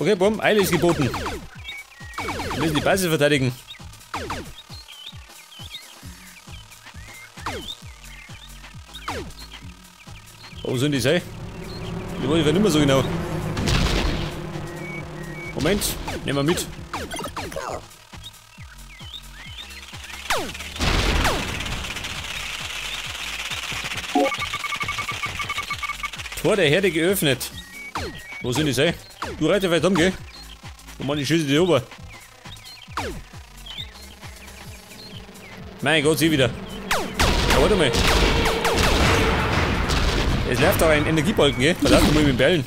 Okay, bumm, Eile ist geboten. Wir müssen die Basis verteidigen. Wo sind die sei? Die wollte ich nicht mehr so genau. Moment, nehmen wir mit. Tor der Herde geöffnet. Wo sind die sei? Du reite weit um, gell? Und man, ich schieße die ober. Mein Gott, sieh wieder. Ja, warte mal. Es läuft auch ein Energiebalken, gell? Da läuft mal mit den Bällen.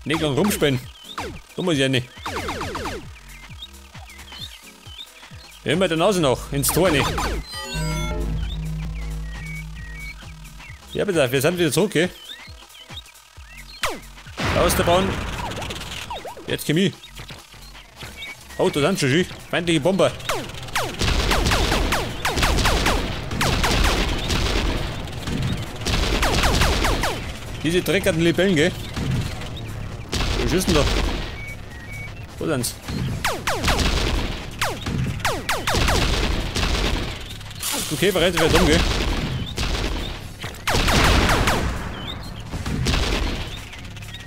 Nicht lang rumspinnen. Da muss ich ja nicht. Wir hören mit der Nase noch ins Tor nicht. Ja, bitte, wir sind wieder zurück, gell? Aus der Bahn. Jetzt Chemie. Oh, da sind schon schön. Feindliche Bomber. Diese dreckerten Libellen, gell? Wir schießen doch. Wo sind's? Okay, bereit, wer dumm, gell?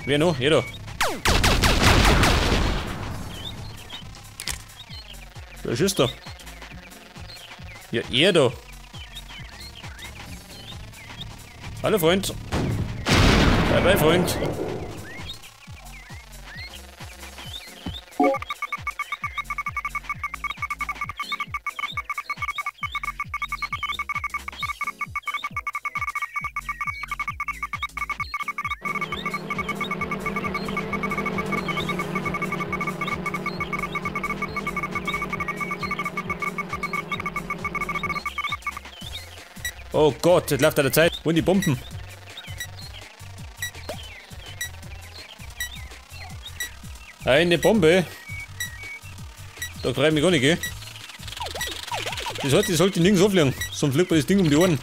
Wer noch? Jeder. Wer schießt da? Ja, ihr da. Hallo, Freund. Bye, bye, Freund. Oh Gott, jetzt läuft an der Zeit. Wo sind die Bomben? Eine Bombe. Da freue ich mich gar nicht, gell? Die sollte nirgends aufliegen. Sonst fliegt mir das Ding um die Ohren.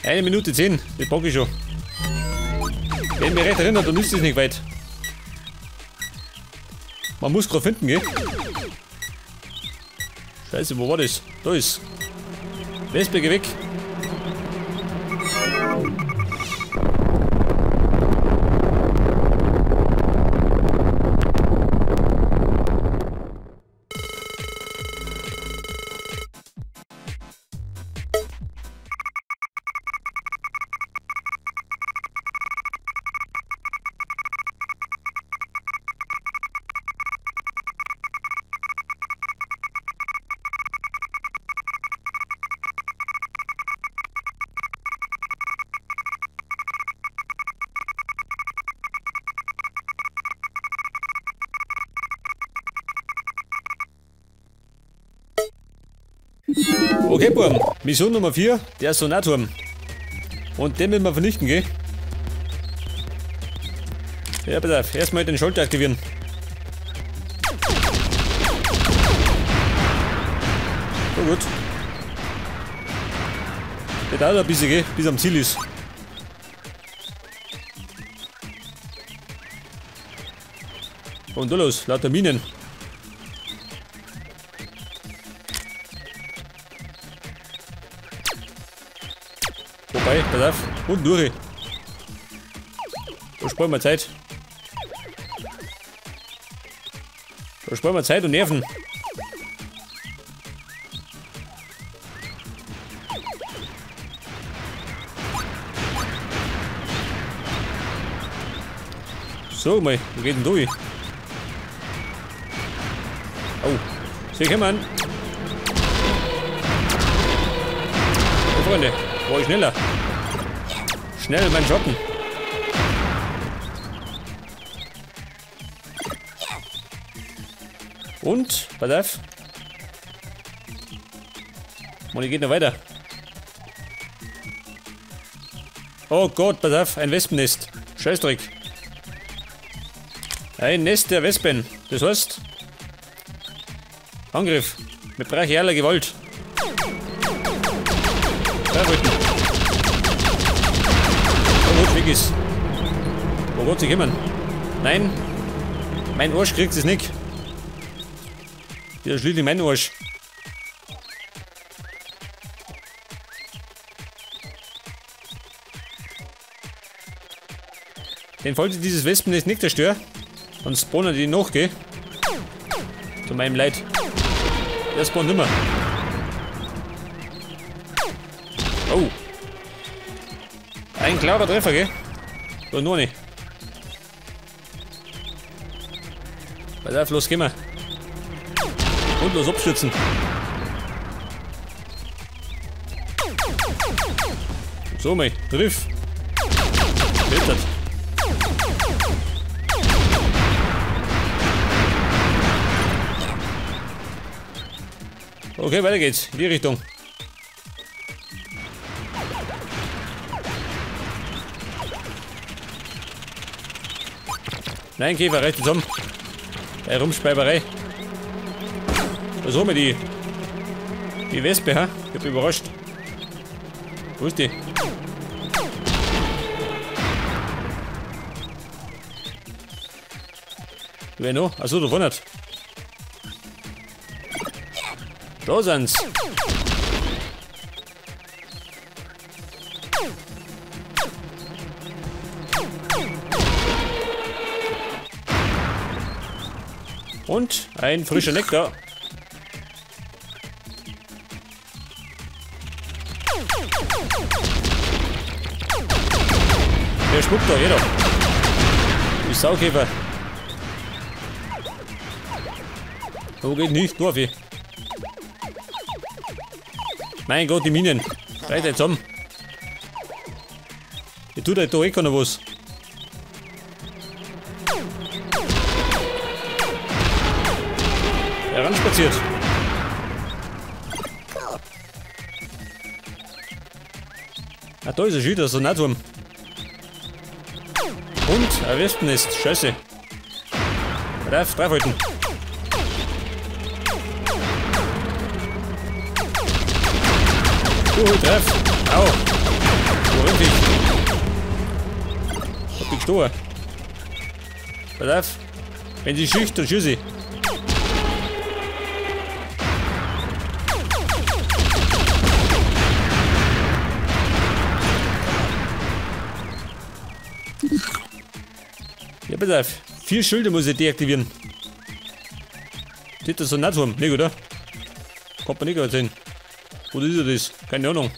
1 Minute 10. Das packe ich schon. Wenn mich recht erinnert, dann ist es nicht weit. Man muss gerade finden, gell? Scheiße, wo war das? Da ist. Wespe, geh weg. Okay, Burm. Mission Nummer 4, der Sonarturm. Und den müssen wir vernichten, gell? Ja, pass auf. Erstmal den Schalter aktivieren. So gut. Der dauert ein bisschen, gell? Bis er am Ziel ist. Und da los, lauter Minen. Vorbei, pass auf. Und durch. Da sparen wir Zeit. Da sparen wir Zeit und Nerven. So, mal, wo geht denn durch? Oh, sieh, komm an. Oh, Freunde, war ich schneller. Schnell, mein Schotten. Und, pass auf. Und ich geht noch weiter. Oh Gott, pass auf, ein Wespennest. Scheißdreck. Ein Nest der Wespen. Das heißt, Angriff. Mit brachialer Gewalt. Verrückt. Weg ist. Oh Gott, sie kommen. Nein. Mein Arsch kriegt es nicht. Der schließt mein Arsch. Den wollte dieses Wespennest nicht zerstören. Und spawnen die noch, gell? Zu meinem Leid. Der spawnt nimmer. Oh. Ein klarer Treffer, gell? So, nur nicht. Pass auf, los, gehen wir. Und los abstützen. So, mal, Griff. Filtert. Okay, weiter geht's. In die Richtung. Nein, Käfer, reicht jetzt um. Bei Rumspeiberei. Was haben wir die? Die Wespe, ha? Ich hab mich überrascht. Wo ist die? Wer noch? Achso, da vorne. Da sind's. Und ein frischer Nektar. Der spuckt da jeder. Die Saukäfer. Wo geht nicht? Nur weh. Mein Gott, die Minen. Reißt jetzt um. Ihr tut halt da eh keiner was. Heranspaziert. Ah, da ist ein Schild, so ein Wurm. Und ein Wespennest. Scheiße. Draufhalten. Drauf. Au. Wo rennt ich? Hab ich gestohlen. Pass auf. Wenn sie schüchtern, dann schieße ich. Ja, pass auf. 4 Schilde muss ich deaktivieren. Steht das so nicht rum? Nicht, oder? Kommt man nicht gerade hin. Oder ist er das? Keine Ahnung.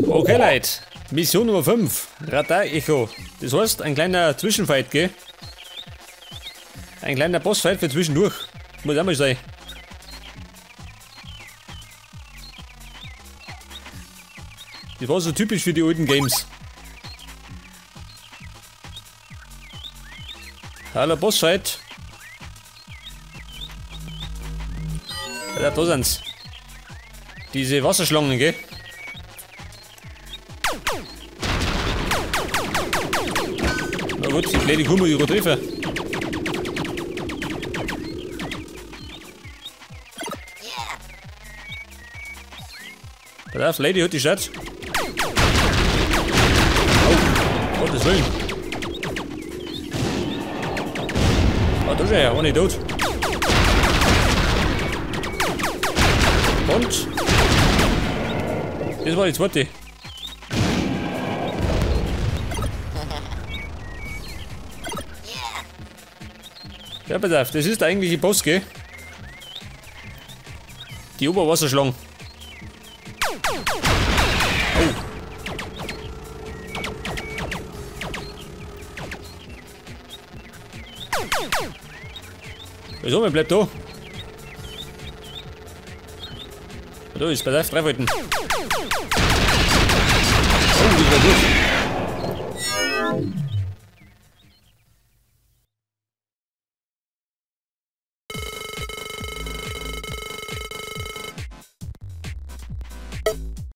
Okay, Leute. Mission Nummer 5. Radar-Echo. Das heißt, ein kleiner Zwischenfight, gell? Ein kleiner Bossfight für zwischendurch. Muss auch mal sein. Das war so typisch für die alten Games. Hallo, Bossfight. Ja, da sind's. Diese Wasserschlangen, gell? Na gut, ich lade die Kuh mal die treffen. Pass auf, Lady hat die Stadt. Oh, Gottes Willen. Ah, da ist er ja, auch nicht tot. Und? Das war die zweite. Ja, pass auf, das ist der eigentliche Boss, gell? Die Oberwasserschlange. Oh. Wieso, man bleibt da? Da ist, pass auf, 3 Wolten. Oh, das war gut.